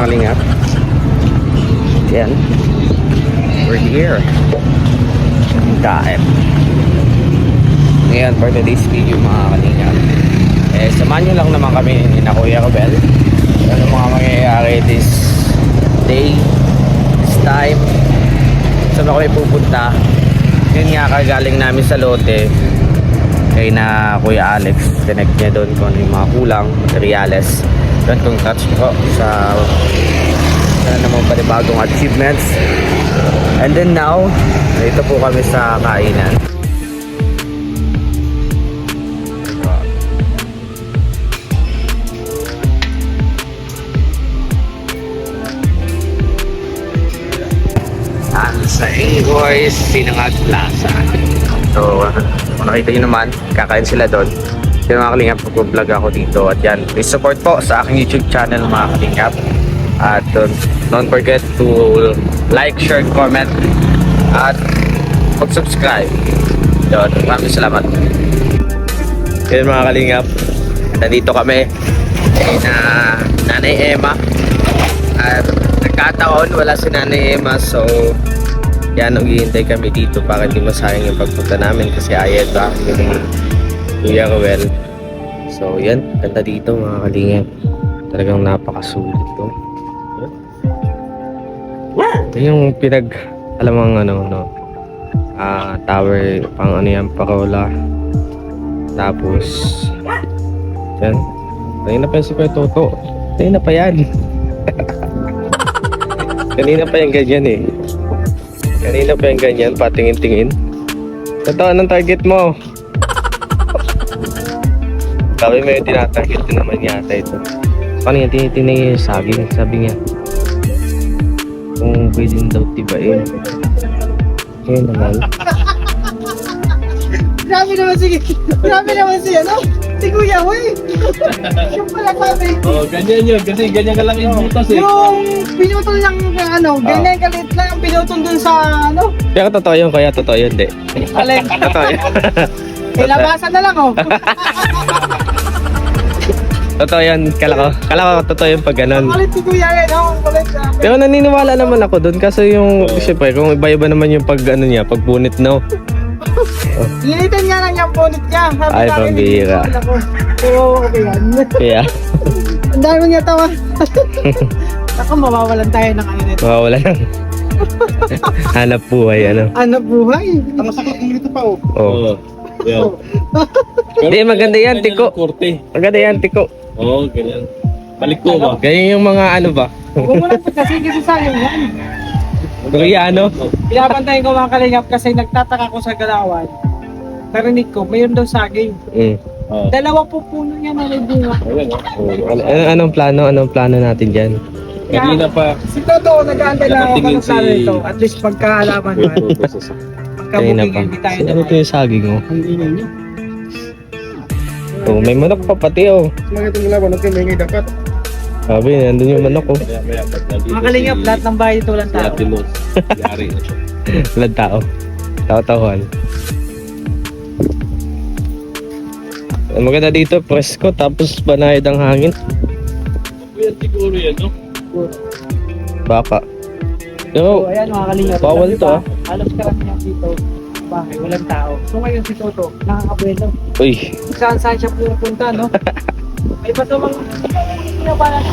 mga kalingap. Yan. We're here. Kain. Ngayon for today's video mga kalingap. Samahan nyo lang naman kami na Kuya Robel. Ano mga mangyayari this day, this time. Saan ako pupunta? Yun nga, kagaling namin sa lote. Kaya na Kuya Alex, connect niya doon kung yung mga kulang, materials. Doon kung touch ko sa naman panibagong achievements. And then now, dito po kami sa kainan. Sa Boys Sinangag Plaza. So, kung nakita nyo naman, kakain sila doon. Yung mga kalingap, mag-vlog ako dito. At yan, please support po sa aking YouTube channel mga kalingap. At don't forget to like, share, comment, at mag-subscribe. Yun, maraming salamat. Yun mga kalingap, nandito kami na Nanay Emma. At nagkataon, wala si Nanay Emma. So, yan, naghihintay kami dito para hindi masayang yung pagpunta namin kasi ayat ba yung Kuya Roel. So yan, ganda dito mga kalingap. Talagang napakasulit to. Ito yung alam mo tower pang ano yan, parola. Tapos yan, kanina pa yung si Kuya Toto. Kanina pa yan. Kanina pa yung ganyan eh. Kanina pa yung ganyan, patingin-tingin. Ito, anong target mo? Sabi may tinatarget na naman yata ito. Paano yung tinitingnan yung saging? Sabi niya, kung pwedeng daw tibain. Kaya naman. Grabe naman si ano? Si Kuya Huy. Yung pala sabi. Oh, ganyan yun. Kasi ganyan ka lang yung butas eh. Yung pinutol lang ganyan kalit lang ang pinutol dun sa ano. Kaya totoo yun, kaya totoo yun, di. Alin? Totoo yun. Labasan na lang oh. Totoo yan, kala ko totoo yun pag ganun. Kalit si Kuya Huy, no? Kalit sabi. Pero naniniwala naman ako dun kasi yung, siyempre, kung iba-iba naman yung pag punit, no? Initan nga lang yung punit niya. Sabi Ay, sa akin, pambihira. Oo, okay yan. Kaya, Ang dami niya tawa. Ako, mawawalan tayo ng ano nito. mawawala lang. Hanap buhay, ano? Ano buhay? Ang masakit dito pa oh. Oh. Yeah. Hindi, maganda yan, tiko. Korte. Maganda yan, tiko. Oo, ganyan. Balik ko ba? Ganyan yung mga ano ba? Huwag mo lang kasi sayang yan. Koreano? Pinapantayin ko mga kalingap kasi nagtataka ko sa galawan. Narinig ko, mayroon daw saging. Oo. Dalawa po puno niya na may bunga. Anong plano natin dyan? Kanina pa. Si Toto, nag-aantay na ako Nakatingin ng plano si- nito. At least pagkaalaman man. Kanina Pagkabugin, pa. hindi tayo Ano ito yung saging, oh? Ang ingay niyo. Oh, may manok pa pati, oh. Magandang laban, huwag kayo may dapat. Sabi, nandun yung manok, oh. Maya pag nandito Mga kalingap, lahat ng bahay ito lang si tao. Ate Luz. Yari na siya. Walang tao. Tao-tauhan. Ang maganda dito, presko, tapos banayad ang hangin. Kuya, siguro yan, no? Baka. So, Yo, ayan mga kalingap. Bawal Alam niyo to, ba, halos karamihan dito. Bahay, walang tao. So ngayon si Toto, nakakabuelo. uy. Saan siya pupunta, no? May patumang pinabala.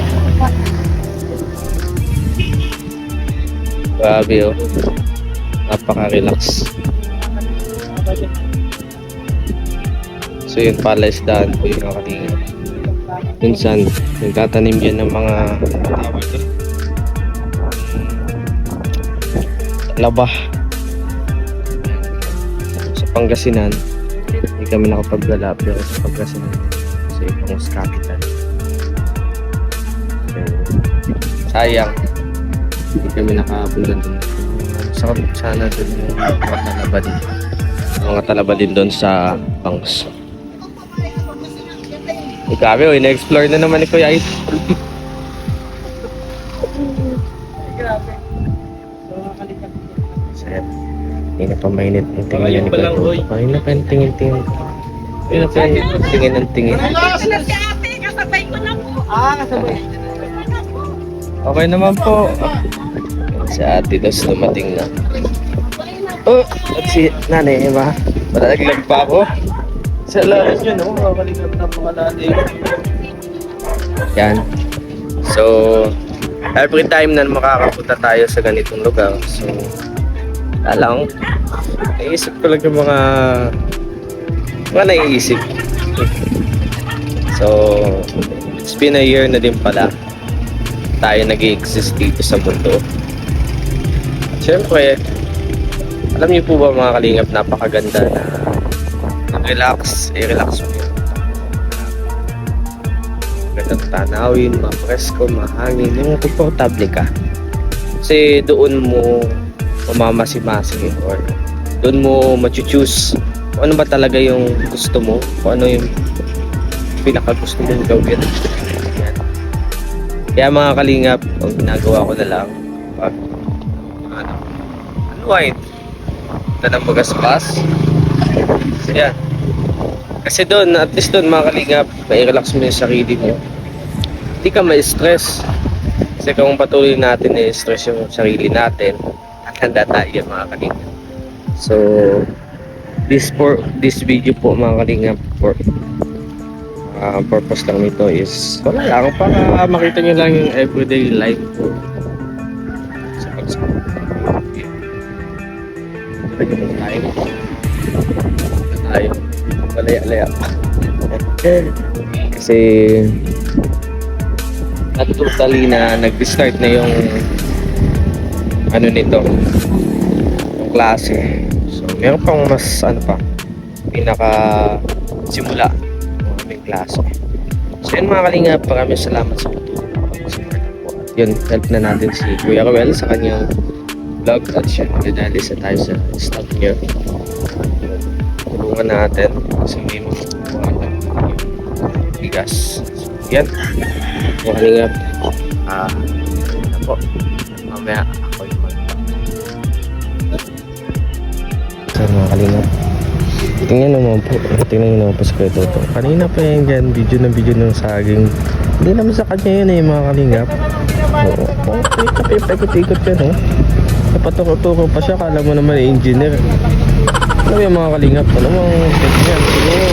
Grabe, oh. Napaka-relax. So yun pala isdaan ko yung nakatingin. Minsan, nagtatanim yan ng mga tawag doon. Labah. Sa Pangasinan, hindi kami nakapagdala pero sa Pangasinan sa ibang capital. Sayang, hindi kami nakapunta doon. Sarap sana doon yung mga talaba din. Mga talaba din doon sa Pangs. Grabe, ina-explore na naman ni Kuya Ait. Grabe. So mga kalingap. Sarap. Hindi na pa mainit ang tingin Ayun ni pa Kuya lang, Toto. Roy. Ayun na pa yung tingin-tingin. Ayun na pa yung tingin ng tingin. Ah, kasabay. Okay naman po. Si Ate Dos dumating na. Oh, at si Nanay Emma. Malaglag pa ako. Sa lahat yun, oh, makalingap na pangalali. Yan. So, every time na makakapunta tayo sa ganitong lugar, so, alang, naisip ko lang yung mga naiisip. So, it's been a year na din pala tayo nag-i-exist dito sa mundo. At syempre, alam niyo po ba mga kalingap, napakaganda na relax, i-relax mo yun. Magandang tanawin, ma-presko, mahangin, yung komportable ka. Kasi doon mo mamamasi-masi or doon mo machu-choose kung ano ba talaga yung gusto mo, kung ano yung pinaka gusto mong gawin. Yan. Kaya mga kalingap, ang ginagawa ko na lang pag unwind na ng magaspas. So yan. Kasi doon, at least doon mga kalingap, mai-relax mo yung sarili mo. Hindi ka ma-stress. Kasi kung patuloy natin i-stress yung sarili natin, handa tayo mga kalingap. So, this video po mga kalingap, for purpose lang nito is wala lang, para makita nyo lang yung everyday life ko sa pagsama. Tayo malaya-laya pa. Kasi totally na nag-start na yung ano nito, yung klase. So meron pang mas ano pa, pinaka simula ng aming klase. So yun mga kalingap, maraming salamat sa pag-support po. At yun, help na natin si Kuya Ruel sa kanyang vlog at siya nagdadali sa tayo sa stop niya. Tulungan natin kasi may mga bigas. So, yan. Mga kalingap. Na po. Mamaya ako yung so mga kalingap, tingnan naman po. Tingnan nyo naman po sa kwento ito. Kanina pa yan dyan, video ng saging. Hindi naman sa kanya yun eh mga kalingap. Oo. Paikot-ikot yan oh. Napatukot-tukot pa siya. Kala mo naman engineer. Ano yung mga kalingap? Ano mga yan? Siguro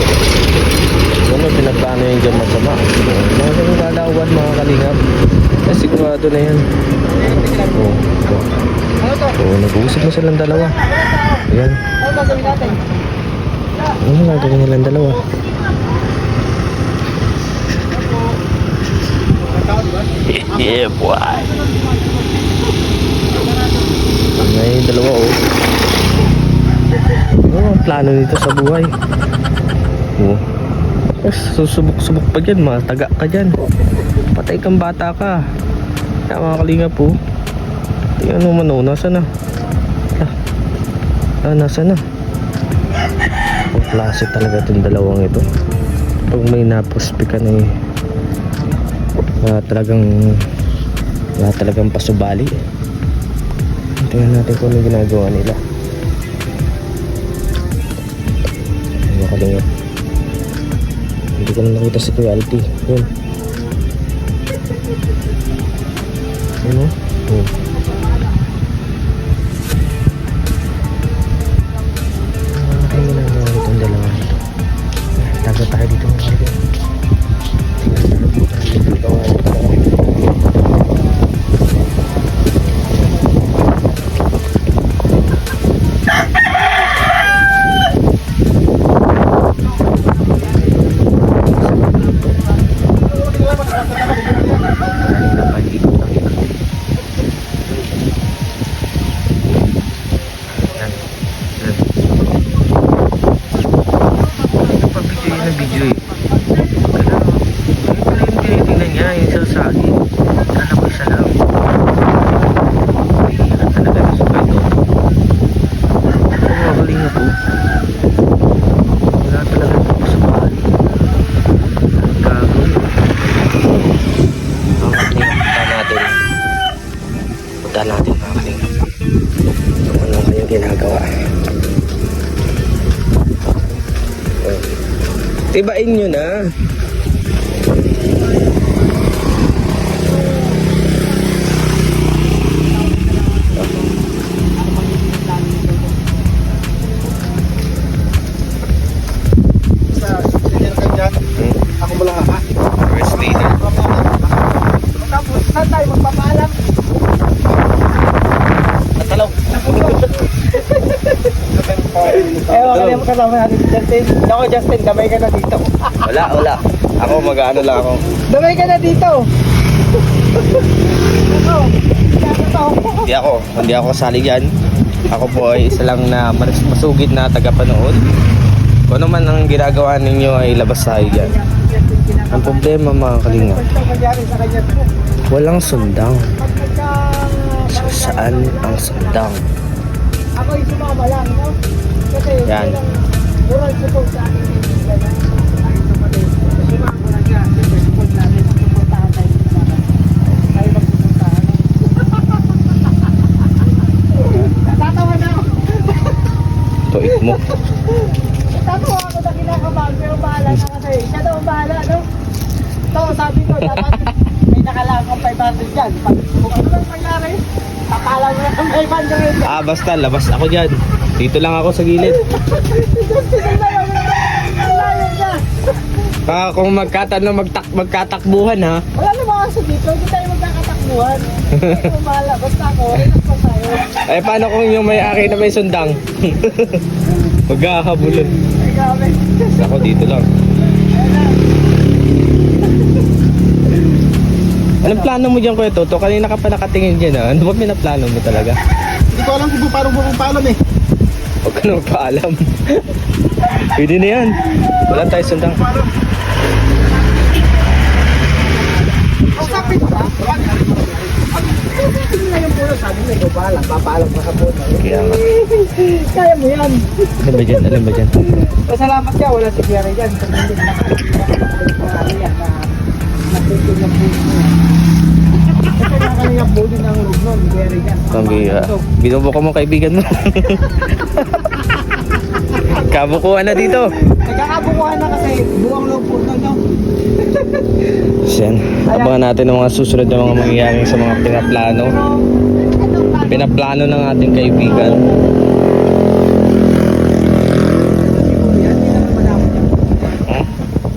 ano pinaplano yung dyan masama. Mga lalawan mga kalingap. Eh sigurado na yan. Oo. Oo, nag-uusap na silang dalawa. Ayan. Ano gagawin nilang dalawa? Yeah boy. May dalawa oh. Ano ang plano nito sa buhay? Oh. Susubok-subok pa dyan, mataga ka dyan. Patay kang bata ka. Kaya mga kalingap po. Tingnan mo man oh, nasa na? Nasa na? Ang klase talaga itong dalawang ito. Pag may naprospect ka na eh, wala talagang pasubali. Tingnan natin kung ano ginagawa nila. Mga kalingap, hindi ko na nakita si Kuya Alti. Yun. Ano? Oh. Ano ginagawa itong dalawa nito? Tago tayo dito mga kalingap. Natin mga kalingap ano kayong ginagawa. Tibain nyo na. Kaya kasama natin si Justin. Ako, Justin, damay ka na dito. Wala. Ako mag-ano lang ako. Damay ka na dito. Hindi ako kasali dyan. Ako po ay isa lang na masugid na tagapanood. Kung ano man ang ginagawa ninyo ay labas tayo dyan. Ang problema mga kalingap, walang sundang. So, saan ang sundang? Ako yung sumama lang, no? Kasi Yan. moral support sa akin yung sumama lang yan. Siyempre, support namin. Supportahan tayo. Tayo magsuportahan. Natatawa na ako. Tuig mo. Natatawa ako na kinakabahan. Pero bahala na kasi. Siya daw ang bahala, no? So, sabi ko, dapat may nakalang ang 500 dyan. Pag ano lang nangyari, akala mo na ang 500 dyan. Basta labas ako dyan. Dito lang ako sa gilid. Kung magkatakbuhan ha. Wala naman kasi dito, hindi tayo magkakatakbuhan. Bahala, basta ako, relax pa tayo. Ay paano kung yung may-ari na may sundang? Magkakabulan. Ay, grabe. Ako dito lang. Anong plano mo dyan, Kuya Toto? Kanina ka pa nakatingin dyan ha. Ano ba pinaplano mo talaga? Hindi ko alam kung paano pumapaalam eh. Huwag ka na magpaalam. Pwede na yan. Wala tayo sundang. Usapin ba? Hindi na yung puno, sabi mo, ikaw bahala, papaalam ka sa puno. Kaya nga. Kaya mo yan. Alam ba dyan? Alam ba dyan? Pasalamat ka, wala si Pierre dyan. Kung hindi na yan, na natutulog ng puno mo. Kasi nakalingap po din ang loob nun, Pierre dyan. Pambira. Binubuko mo kaibigan mo. Kabukuhan na dito. Nagkakabukuhan na kasi buwang loob po nun, no? Yan. Abangan natin ang mga susunod na mga mangyayari sa mga pinaplano. Pinaplano ng ating kaibigan.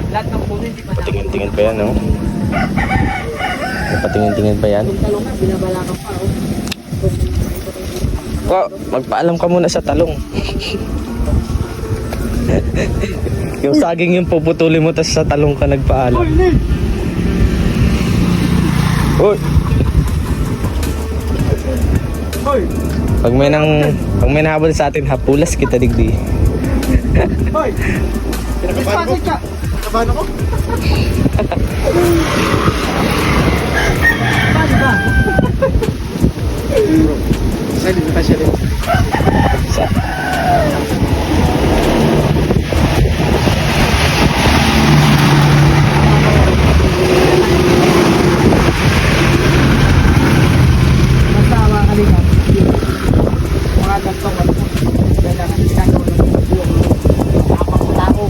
Lahat ng puno hindi pa Patingin-tingin pa yan, no? Patingin-tingin pa yan. talong ka, binabalakan pa, oh. Magpaalam ka muna sa talong. Yung saging yung puputulin mo tas sa talong ka nagpaalam. Hoy! Hoy! Pag may nahabol sa atin, hapulas kita digdi. Hoy! Pasok ka! Nakabahan ako? Paano ba? Saan dito ka siya rin? Basta mga kalingap, mga gantong ano, kailangan ginagawa ng buwang tao.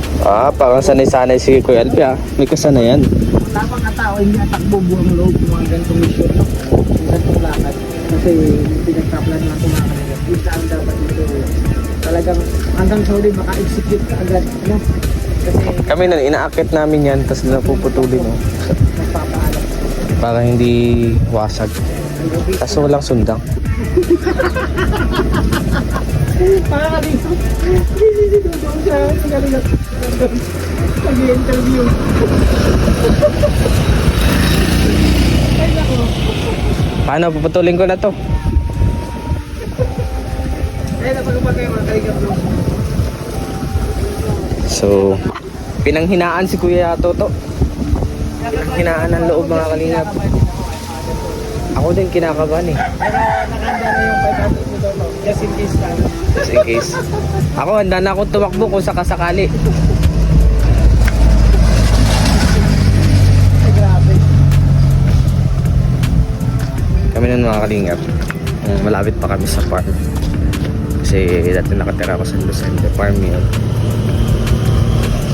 Parang sanay-sanay si Kuya Alpi May kasanayan. Tapang na tao, hindi atakbo buwang loob mga gantong mission, no? Gantong lakad. Kasi pinagkaplan na mga kalingap. Yung saan dapat dito, talagang hanggang sa huli maka-execute ka agad, no? Kasi Kami na inaakit namin yan tapos napuputulin no? nagpapaalam. Para hindi wasag. Kaso walang sundang. Mga kalingap, dito siya, kalingap. Nag-i-interview. Ay, nako. Paano puputulin ko na to? Ay, napagpag kayo mga kalingap, no? So, pinanghinaan si Kuya Toto. Pinanghinaan ng loob mga kalingap. Ako din kinakabahan eh. Pero nakanda na yung 500 mo daw, no? Just in case lang. Just in case. Ako handa na akong tumakbo kung sakasakali. Ay, grabe. Kami nun mga kalingap. Malapit pa kami sa farm. Kasi dati nakatira ako sa Lucente Farm yun.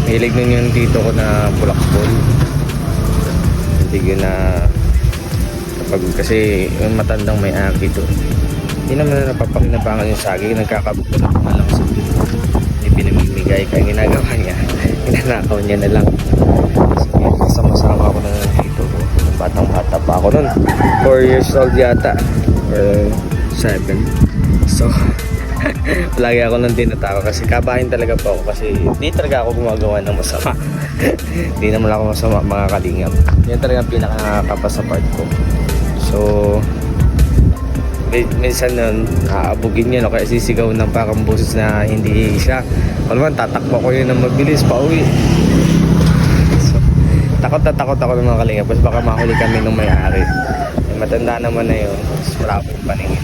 Hilig nun yung tito ko na pulakbol. Hindi ko na kasi yung matandang may aki doon. Hindi naman na napapakinabangan yung saging. Nagkakabukulat na lang sa hindi pinamimigay. Kaya ginagawa niya, ginanakaw niya na lang. Kasama-sama ako ng tito ko. Batang-bata pa ako nun. 4 years old yata. Or 7. So, Lagi ako nang dinatako kasi kabahin talaga po ako kasi hindi talaga ako gumagawa ng masama. Hindi naman ako masama mga kalingap. Yan talaga ang pinaka nakakapa sa part ko. So, minsan nun, aabugin yun o kaya sisigaw ng parang boses na hindi siya. O naman, tatakbo ko yun ng mabilis pa uwi. So, takot na takot ako ng mga kalingap kasi baka mahuli kami ng may-ari. Matanda naman na yun. Mas wala akong paningin.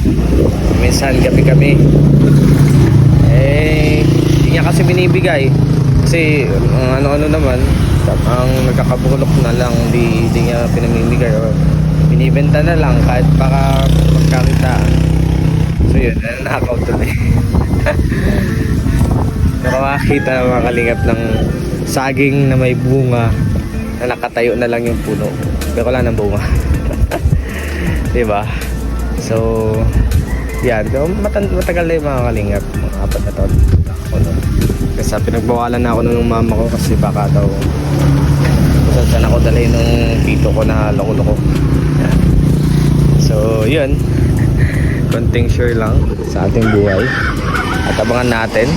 Minsan, gabi kami. Hindi niya kasi binibigay. Kasi, ano-ano naman, ang nagkakabulok na lang, di niya pinamimigay. O, binibenta na lang kahit baka magkakitaan. So, yun. Nakakaw tuloy. Pero makakita na mga kalingap ng saging na may bunga na nakatayo na lang yung puno. Pero wala ng bunga. Diba? So, yan. Matagal na yung mga kalingap. Mga 4 na taon. Kasi pinagbawalan na ako ng mama ko kasi baka daw saan ako dalhin ng tito ko na loko-loko. So, yun. Konting sure lang sa ating buhay. At abangan natin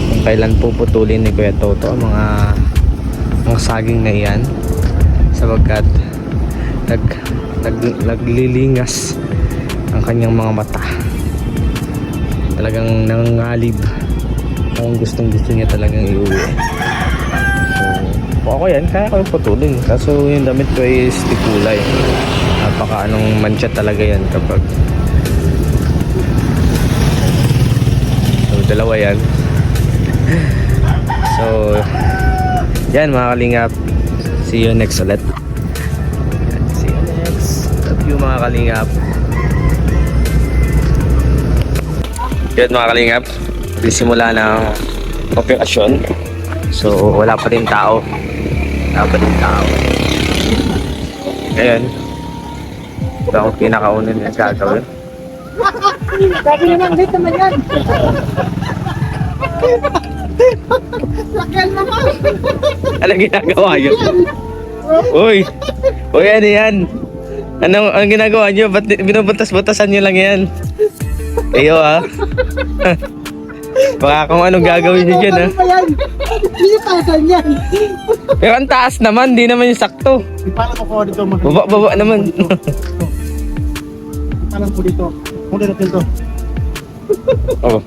kung kailan puputulin ni Kuya Toto ang mga saging na iyan. Sapagkat naglilingas ang kanyang mga mata. Talagang nangangalib. Ang gustong gusto niya talagang iuwi. So, ako yan, kaya ko yung putulin. Kaso yung damit ko is tikulay. Napaka anong mancha talaga yan kapag so, dalawa yan. So, yan mga kalingap. See you next ulit. See you next. Love you mga kalingap. Yan mga kalingap. Simula ng operasyon. So, wala pa rin tao. Ayan. Ito ang pinakauna na gagawin. Sabi naman, dito naman yan. Lakyan naman. Anong ginagawa nyo? Uy! Uy, ano yan? Anong ginagawa nyo? Ba't binubutas-butasan nyo lang yan? Iyo ah. Baka kung anong gagawin nyo dyan ah. Hindi tasan yan. Pero ang taas naman, di naman yung sakto. Paano ko dito mag- Baba naman. Paano po dito? Muna natin to. Oh.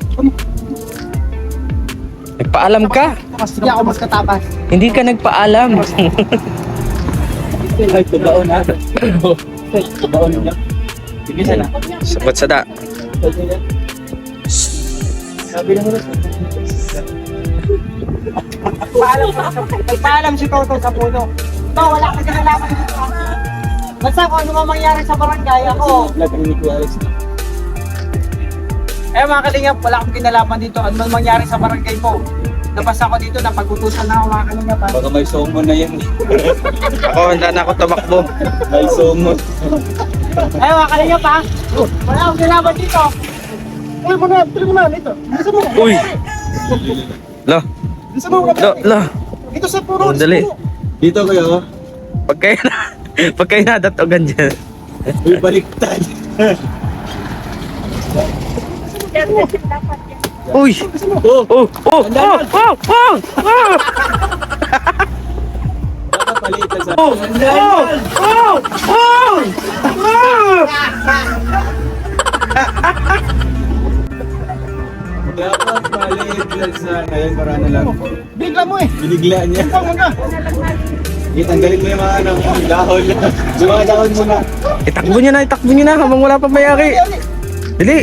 Nagpaalam ka? Hindi ako mas katapas. Hindi ka nagpaalam. Ay, tubaon na. Tubaon na. Sige sana. Sabat sada. Sabi na mo na. Paalam si Toto sa puno. Ito, wala kang kinalaman dito. Basta kung ano mang mangyari sa barangay, ako. Lagang ni Kuya Alex. Eh mga kalingap, wala akong kinalaman dito. Ano man mangyari sa barangay po. Labas ako dito, napag-utusan na ako mga kalingap. Baka may summon na yan. Ako, handa na ako tumakbo. May summon. Eh mga kalingap ha. Wala akong kinalaman dito. Uy, tuloy mo na. Ito. Bisa mo. Uy! Lo! Bisa mo. Lo! Ito sa puro. Dali. Dito kayo. Pag kayo nadatogan dyan. Uy, baliktad. Uy! Oh, Oh! Oh! Oh! Oh! Oh! Oh! palitan sa... Oh! Oh! Oh! Oh! Oh! Dapat palitan sa... Ngayon, para na lang. Bigla mo eh. Binigla niya. Ikaw muna. Itanggalin mo yung mga ano, dahon. Yung mga dahon mo na. Itakbo niyo na habang wala pa mayari. Dali!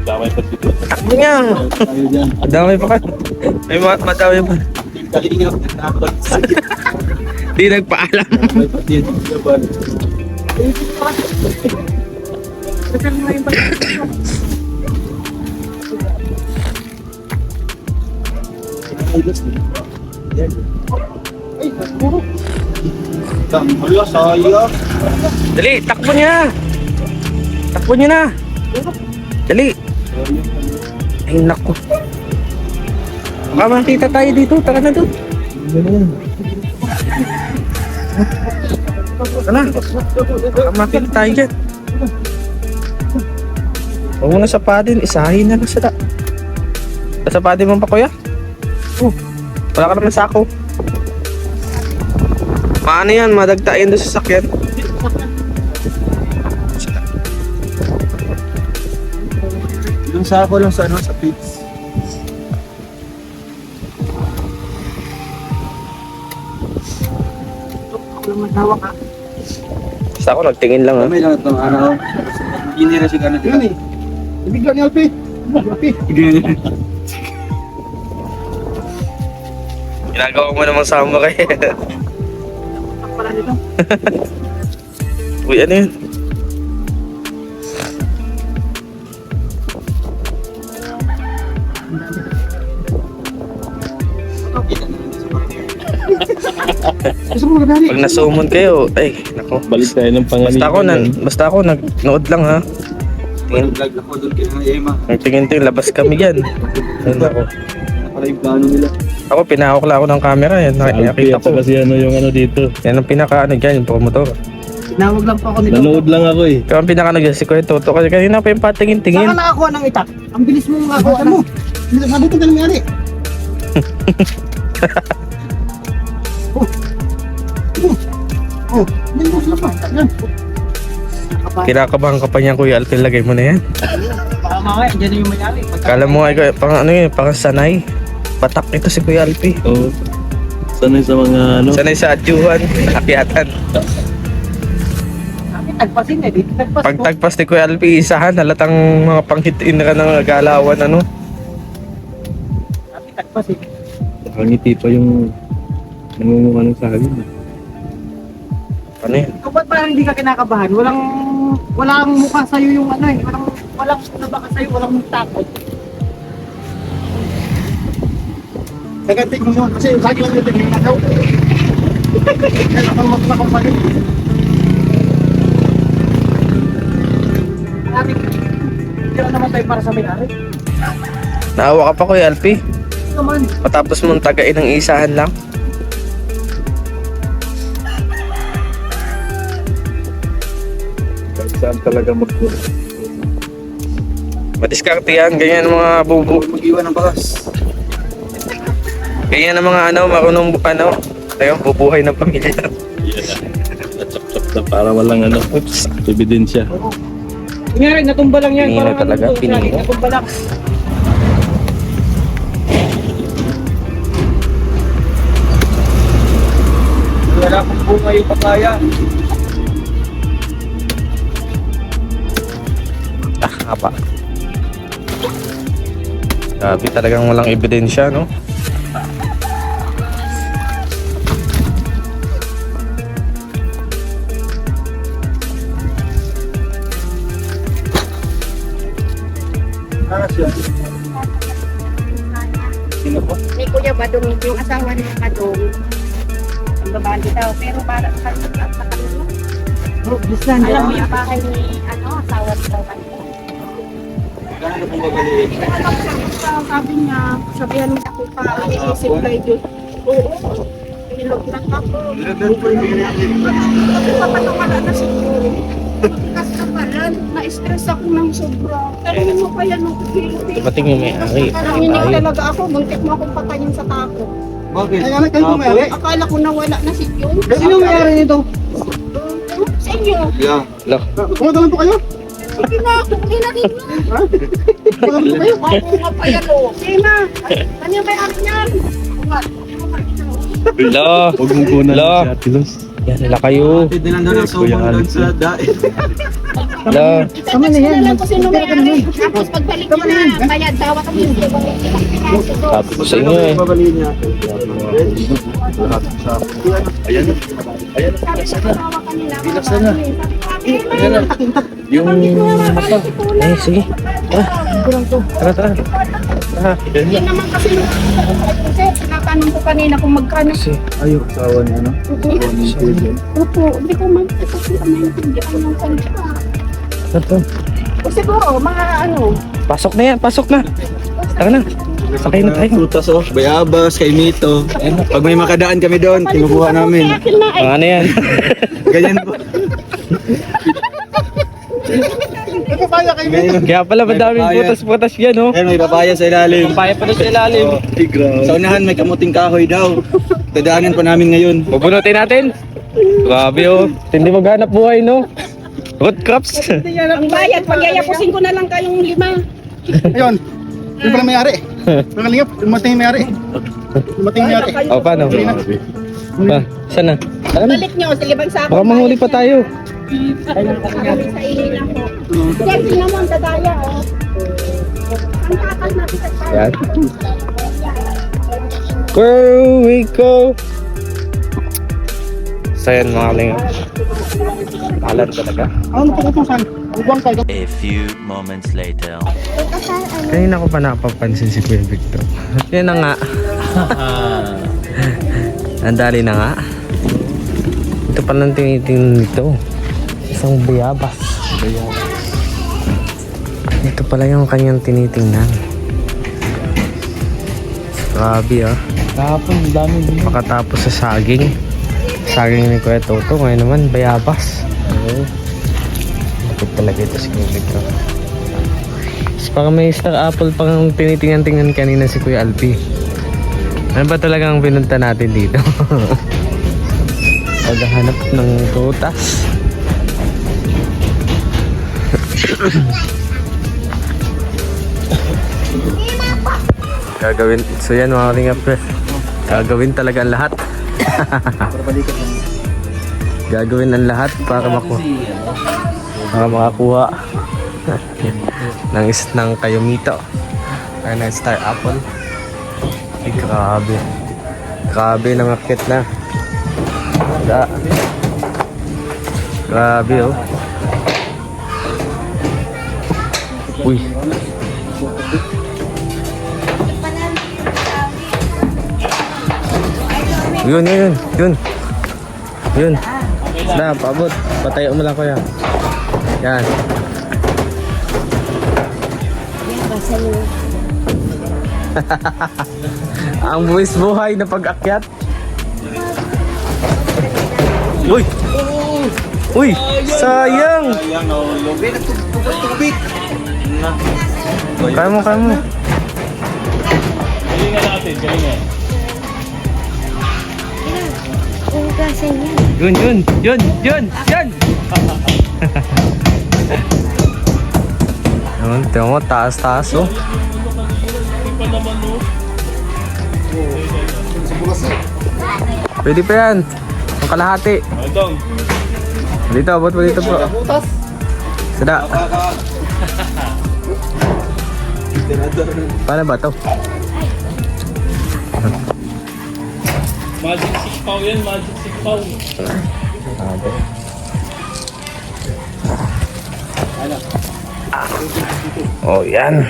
Damay pa dito. Takbo niya! Tayo dyan. Madami pa ka. May madami pa. Kalingap. Dapat. Di nagpaalam. Damay pa dito. Dapat. Ay, puro. Hala, sayang. Dali! Takbo niya! Takbo niyo na! Dali! Ay naku. Baka makita tayo dito. Tara na doon. Tara. Baka makita tayo dyan. Huwag mo na sapatin, isahin na lang sila. Sapatin mo pa kuya? Wala ka naman sako. Paano yan? Madagtain doon sa sakyan. Yung sako lang sa ano, sa pits. Ako lang maghawak ha. Basta ako nagtingin lang ha. May lang itong araw. Hindi na siya ganun. Yan eh. Ibigyan ni Alpi. Alpi. Ginagawa mo namang sama kayo. Ako pala nito. Uy, ano yun? Gusto mo magdali? Pag nasumon kayo, ay, nako. Balik tayo ng pangalitan. Basta ako nagnood lang ha. Vlog ako doon kay Emma. Ang tingin-tingin, labas kami dyan. Ayun ako. Pala yung plano nila. Ako, pinahawak ako ng camera. Yan, nakita ko. Kasi ano yung ano dito. Yan ang pinaka, ano dyan, yung promotor. Tinawag lang po ako nito. Nanood lang ako eh. Kaya ang pinaka si Kuya Toto. Kasi kanina pa yung patingin-tingin. Saan ka nakakuha ng itak? Ang bilis mo makakuha mo. Sabi ko ganun nga Hindi mo pa. Yan. Kinakabahan ka pa niyan, Kuya Alpil. Lagay mo na yan. Baka mamaya, dyan na yung mayari. Kala mo nga, pang ano yun, pang sanay. Batak ito si Kuya Alpi. Oo. Sanay sa mga ano. Sanay sa adyuhan, akyatan. Sabi, tagpasin eh. Dito tagpas. Pag tagpas ni Kuya Alpi, isahan, halatang mga panghitiin ka ng galawan, ano. Sabi, tagpasin. Nakangiti pa yung nangunguha ng saging. Ano yun? Kung ba't parang hindi ka kinakabahan? Walang mukha sa'yo yung ano eh. Walang nabaka sa'yo, walang takot. Nagantik mo yun. Kasi yung saging lang yung tingin na daw. Kaya nakang pagin. Hindi ka naman tayo para sa may-ari. Naawa ka pa, Kuya Alpi. Naman. Patapos mong tagain ng isahan lang. Saan talaga magpunta? Madiskarte yan, ganyan ang mga bubu. Mag-iwan ng bakas. Ganyan ang mga ano, marunong ano. Ayun, bubuhay ng pamilya. Yeah. Chop-chop na para walang ano. Oops. Ebidensya. Kunyari, natumba lang yan. Pinino Parang talaga, ano to, pinino. sabi, natumba lang. Wala akong bunga yung papaya. Haba. Grabe, talagang walang ebidensya, no? Sino po? Ni Kuya Badong, yung asawa ni Badong. Ang babae daw, pero para sa kanila. Alam mo yung bahay ni asawa ni Badong. Gano'n pong babaliin? Sabi niya, sabihan mo ako pa, iisip kayo doon. Oo, nilog lang ako. Kasi papatawala na siguro. Kasi kapalan, na-stress ako ng sobra. Pero mo pa yan, Dumating yung may-ari. Nanginig talaga ako, muntik mo akong patayin sa tako. Bakit? Ay, anak, kayo pumayari? Akala ko nawala na si Jun. Sino may-ari nito? Sa inyo. Yeah. Look, Kumatalan po kayo? Sige na, kung nilagay mo. Kumatalan po kayo? Ako nga pa yan o. Sige na. Ano yung may-ari niyan? Ako nga. lo, Huwag mong kunan Lo. si Ate Luz. yan nila kayo. Hindi lang daw ng Kuya sumang doon Alex, sa daet. Lo, Tama na yan. Alam ko sino may-ari. Tapos pagbalik niya na, bayad daw ako yung pinakaso ko. sabi ko sa inyo eh. Babaliin niya. Ayan na. Ayan na. Sabi sa kawawa kanila. Binaksan na. Ayan na. Yung mata. Eh, sige. Tara, tara. Tara. Hindi naman kasi kasi tinatanong ko kanina kung magkano. Kasi, Ayaw, sawa niya, ano? Opo, hindi ko man kasi maintindihan yung kanya. ito. O siguro, mga ano, Pasok na yan, pasok na. Tara na. Sakay na tayo. Frutas, oh. Bayabas, kay Mito. Pag may makadaan kami doon, kinukuha namin. Kaya akin na Mga ano yan? Ganyan po. papaya kayo ngayon. Kaya pala madaming putas-putas yan, oh. Ayan, may papaya sa ilalim. Papaya pa doon sa ilalim. Sa unahan may kamuting kahoy daw. Dadaanan pa namin ngayon. Bubunutin natin. Grabe, oh. Hindi maghanap buhay, no? Root crops. Ang bayad, pagyayapusin ko na lang kayong 5. Ayun. Yung pala may-ari. Nakalingap, dumating yung may-ari. Dumating yung may-ari. O, paano? Pa, saan na? Balik nyo, sa libang sako. Baka mahuli pa tayo. Kami sa ilin ako. Yan, tingnan mo ang dadaya, oh. Ang takas na kita. Yan. Where we go? So yan mga kalingap. Alam talaga. Ano pa kutusan? Ubuang kayo. A few moments later. Kanina ko pa napapansin si Kuya Victor. Yan na nga. Ang dali na nga. Ito palang tinitingnan nito. Isang bayabas. Ito pala yung kanyang tinitingnan. Grabe ah. Kahapon, dami din. Makatapos sa saging. Saging ni Kuya Toto. Ngayon naman, bayabas. Oo. Bakit talaga ito si Kuya Victor. Tapos parang may star apple pang tinitingnan-tingnan kanina si Kuya Alpi. Ano ba talagang pinunta natin dito? Paghahanap ng prutas. Gagawin. So yan mga kalingap. Gagawin talaga ang lahat. Gagawin ang lahat para makakuha ng kayumito ay ng star apple. Ay grabe nangakyat na. Grabe oh. Uy. Yun. Na, paabot. Patayo mo lang kuya. Yan. Ang buwis buhay na pag-akyat. Uy! Uy! Sayang! Kaya mo. Galingan. Hugasan yan. Yun! Naman, tingnan mo, taas oh. Pwede pa yan. Ang kalahati. Dito, abot mo dito bro. Sada. Paano ba to? Magic sikpaw yan, magic sikpaw. Oh, yan.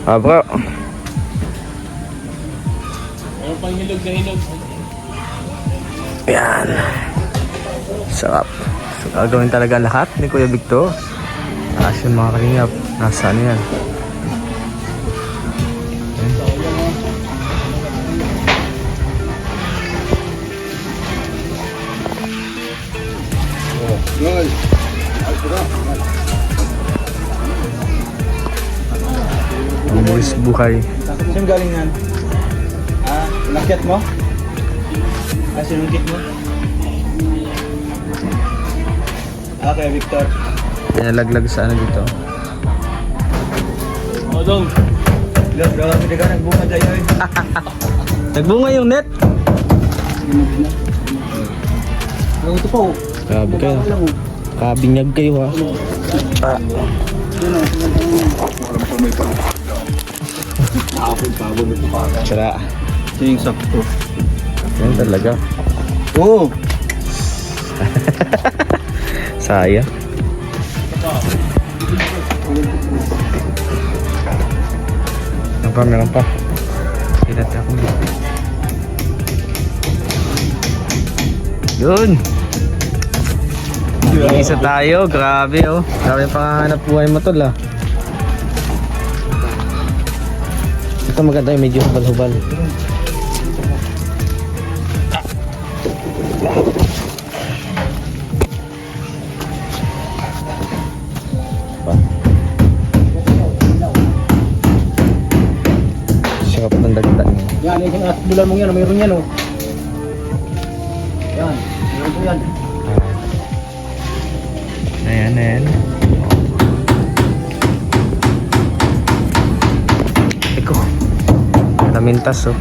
Bro. Meron pang hilog na hilog. Yan. Sarap. So, gagawin talaga lahat ni Kuya Victor. Taas yung mga kalingap. Nasa ano yan? Ang buwis buhay. Saan galing yan? Nakyat mo? Sinungkit mo? Okay, Victor. Nalaglag sa ano dito. Odong. Grabe ka nagbunga dahil eh. Nagbunga yung net. Ito po. Grabe kayo. Kabinyag kayo ha. Tara. Sing sakto. Yan talaga. Oo. Sayang. Meron pa. Kilat ako. Yun. Isa tayo. Grabe oh. Grabe pangahanap buhay mo tol ah. Ito maganda yung medyo hubal-hubal. Sarap ng dagdag niya. Yan, yung bulan mong yan, mayroon yan oh. Yan, mayroon po yan. Ayan, ayan. Eko. Lamintas oh.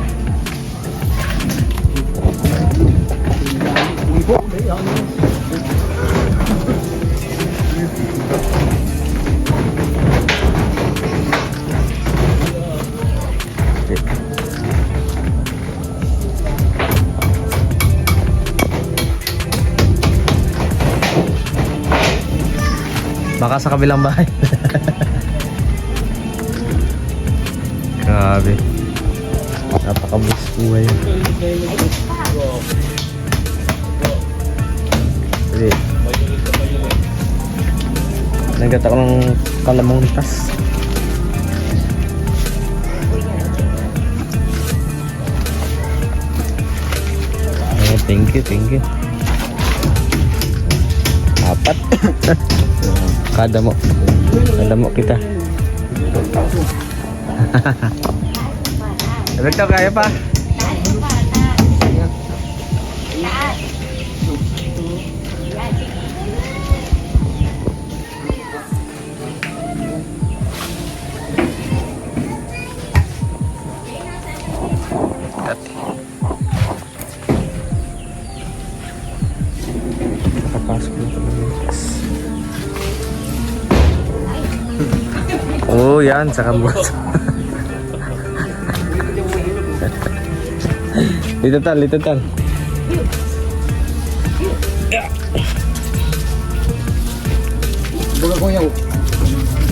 Baka sa kabilang bahay. Grabe. Napakabus buhay. Sige. Nagat ako ng kalamang litas. Thank you, thank you. Apat. Kada mo kita. Ito kaya pa. Kapasok na ito. Oh, yan sa kambot. Dito tal. Baga ko yaw.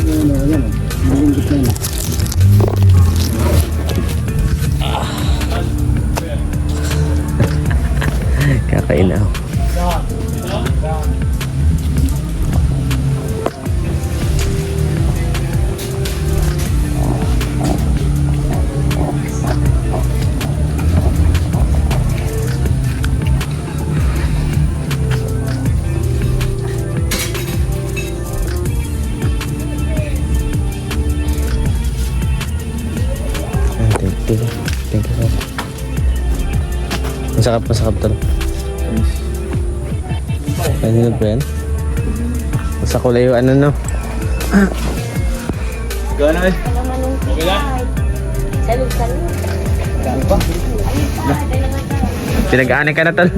Yan oh. Malingkit na yun. Kakain ako. Thank you sir. Masakap tol. Ano ba yan? Sa kulay yung ano no? Gano'n eh. Okay na? Salud. Pinag-aanay ka na tol.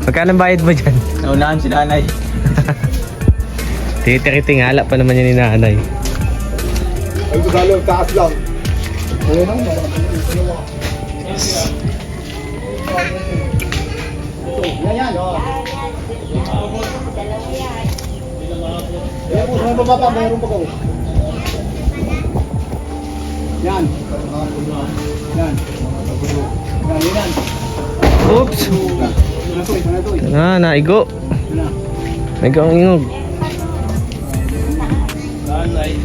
Magkano ang bayad mo dyan? Naunahan si nanay. Tinitingala pa naman yan ni nanay. Ay, galo, taas lang. Ayun lang. Yan. Ayan po, sa baba, mayroon pa ko. Yan. Oops! Naigo. Naigo ang ingog. Nanay.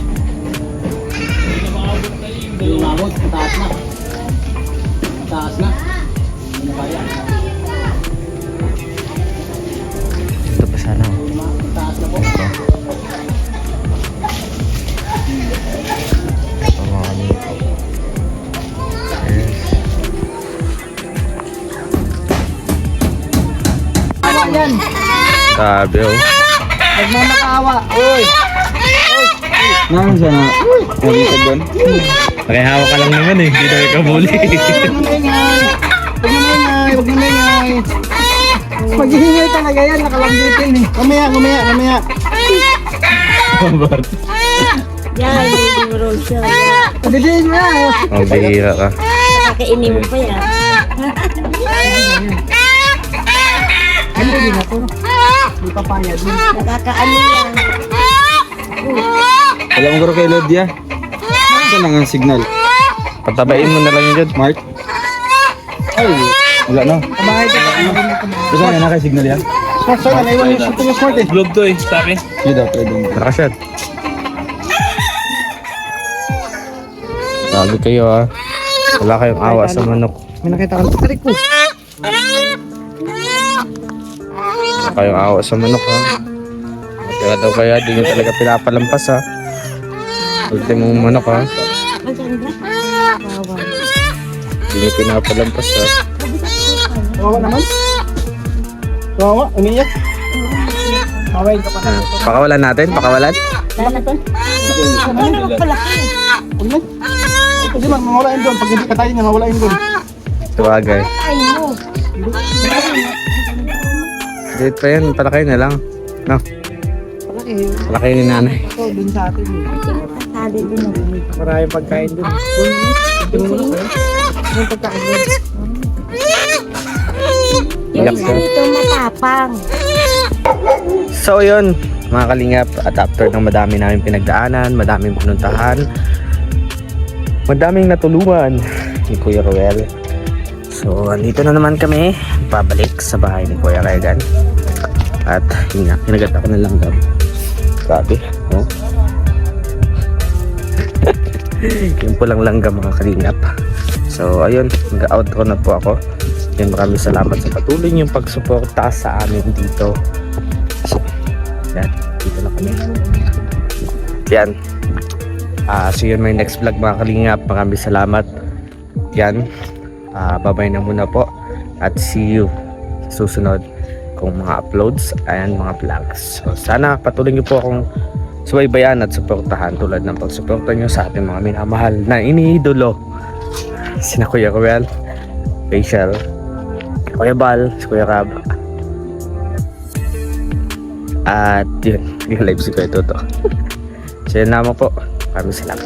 Hindi na maabot na yung dalawa. Umabot, taas na. Ano kaya? Ito pa sana oh. Taas na po. Ito mga kanito. Yes. Awa yan. Sabi oh. Nagmamakaawa. Uy. Nang siya na. Nabita doon. Pakihawak ka lang naman eh. Hindi na ikabuli. Huwag na maingay. Maghihingay talaga yan. Nakalambitin eh. Kamaya. Yan, hindi mo roll siya. Pagdidiin mo yan. Oh, bihira ka. Kakainin mo pa yan. Ano din ako? May papaya din. Nakakaano yan. Alam mo garo kay Lodia? Saan ang signal? Patabain mo na lang yun dyan. Mark? Ay, wala na. Kabahay ka. Gusto mo na kay signal yan? Smart, saan? Naiwan yung super smart eh. Globe to eh, sa akin. Hindi daw, pwede mo. Nakashot. Sabi kayo ah. Wala kayong awa sa manok. May nakita ka. Tarik ko. Wala kayong awa sa manok ha. Kaya daw kaya di nyo talaga pinapalampas ha. Ultimo manok ha. Maganda. Bawal. Hindi niyo pinapalampas ha. Kawawa naman. Kawawa, umiyak. Kawain ka pa na. Pakawalan natin, pakawalan. Ano pala? Huwag na. Kasi mawalain doon. Pag hindi ka tayo niya, mawalain doon. Sabagay. Ay mo. Dito pa yan, palakay na lang. No? Palaki. Palakay ni nanay. Ito, dun sa atin. Sabi din mo. Maraming pagkain dun. May pagkain dun. Yung isa dito matapang. So yun, mga kalingap, at after ng madami namin pinagdaanan, madaming pinuntahan, madaming natulungan ni Kuya Ruel. So andito na naman kami, pabalik sa bahay ni Kuya Regan. At yun nga, kinagat ako ng langgam. Grabe, no? Yung pulang langgam mga kalingap. So ayun, mag-outro na po ako. Yan, maraming salamat sa patuloy niyong pagsuporta sa amin dito. So, yan, dito na kami. Yan. See you in my next vlog mga kalingap. Maraming salamat. Yan. Bye-bye na muna po. At see you sa susunod kong mga uploads and mga vlogs. So, sana patuloy niyo po akong subaybayan at suportahan tulad ng pagsuporta niyo sa ating mga minamahal na iniidolo. Sina Kuya Ruel, Rachel, Kuya Bal, Kuya Rab. At yun, yung live si Kuya Toto. So yun naman po. Maraming salamat.